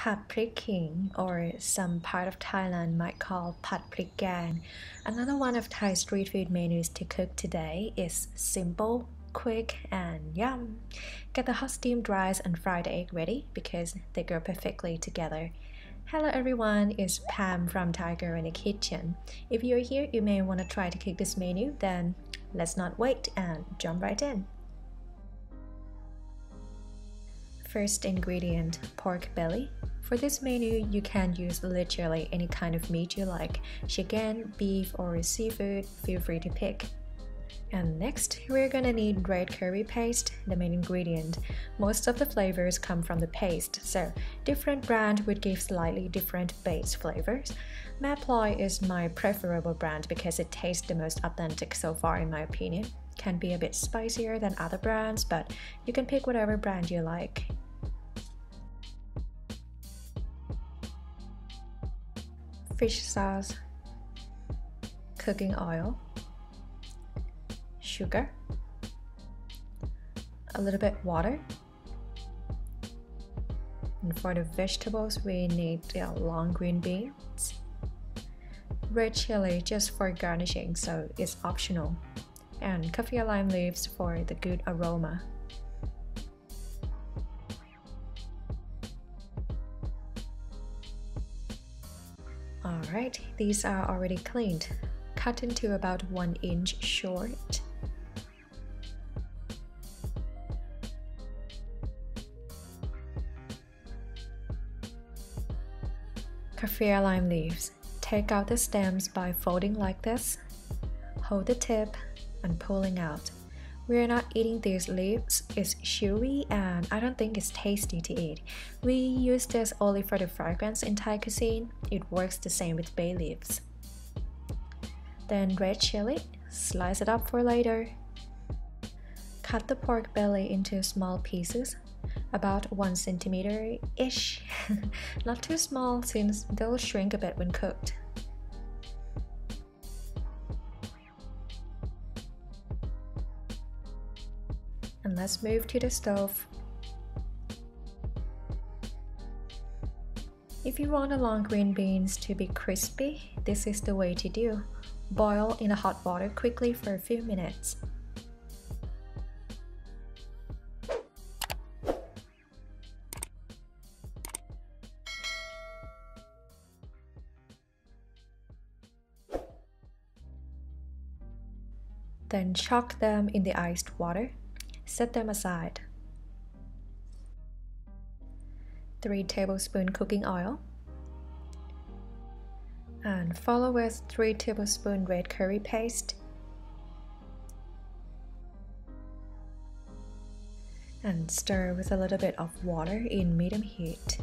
Pad Prik King, or some part of Thailand might call Pad Prik Gang. Another one of Thai street food menus to cook today is simple, quick, and yum. Get the hot steamed rice and fried egg ready because they go perfectly together. Hello everyone, it's Pam from Tiger in the Kitchen. If you're here, you may want to try to cook this menu, then let's not wait and jump right in. First ingredient, pork belly. For this menu, you can use literally any kind of meat you like, chicken, beef, or seafood, feel free to pick. And next, we're gonna need red curry paste, the main ingredient. Most of the flavors come from the paste, so different brand would give slightly different base flavors. Maploy is my preferable brand because it tastes the most authentic so far in my opinion. Can be a bit spicier than other brands, but you can pick whatever brand you like. Fish sauce, cooking oil, sugar, a little bit water, and for the vegetables we need long green beans, red chili just for garnishing so it's optional, and kaffir lime leaves for the good aroma. Alright, these are already cleaned. Cut into about 1 inch short. Kaffir lime leaves. Take out the stems by folding like this. Hold the tip and pulling out. We are not eating these leaves, it's chewy and I don't think it's tasty to eat. We use this only for the fragrance in Thai cuisine. It works the same with bay leaves. Then red chili, slice it up for later. Cut the pork belly into small pieces, about 1 centimeter-ish. Not too small since they'll shrink a bit when cooked. And let's move to the stove. If you want the long green beans to be crispy, this is the way to do. Boil in the hot water quickly for a few minutes. Then chuck them in the iced water. Set them aside. 3 tablespoons cooking oil. And follow with 3 tablespoons red curry paste. And stir with a little bit of water in medium heat.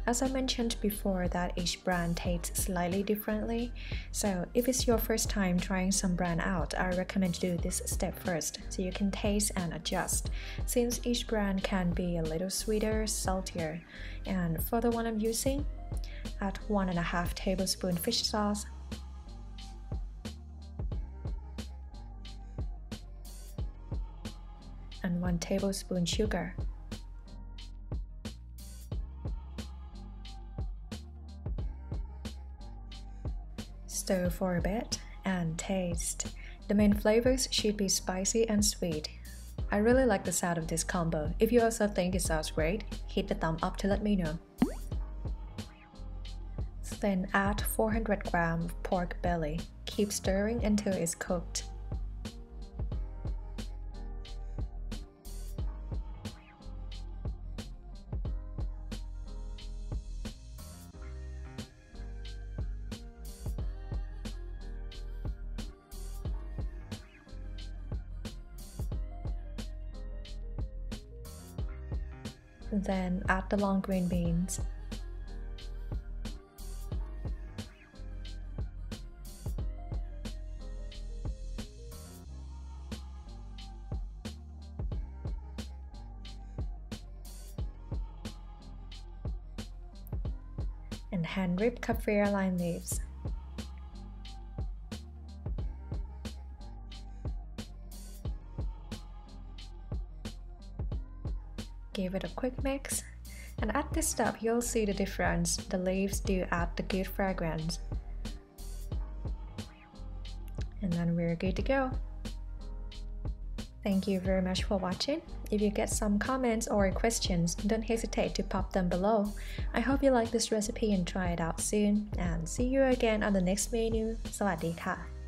As I mentioned before that each brand tastes slightly differently, so if it's your first time trying some brand out, I recommend to do this step first so you can taste and adjust, since each brand can be a little sweeter, saltier. And for the one I'm using, add 1.5 tablespoons fish sauce, and 1 tablespoon sugar. Stir for a bit and taste. The main flavors should be spicy and sweet. I really like the sound of this combo. If you also think it sounds great, hit the thumb up to let me know. Then add 400 grams of pork belly. Keep stirring until it's cooked. Then add the long green beans. And hand-ripped kaffir lime leaves. Give it a quick mix And at this step, you'll see the difference. The leaves do add the good fragrance. And then we're good to go. Thank you very much for watching. If you get some comments or questions, don't hesitate to pop them below. I hope you like this recipe and try it out soon. And see you again on the next menu. สวัสดีค่ะ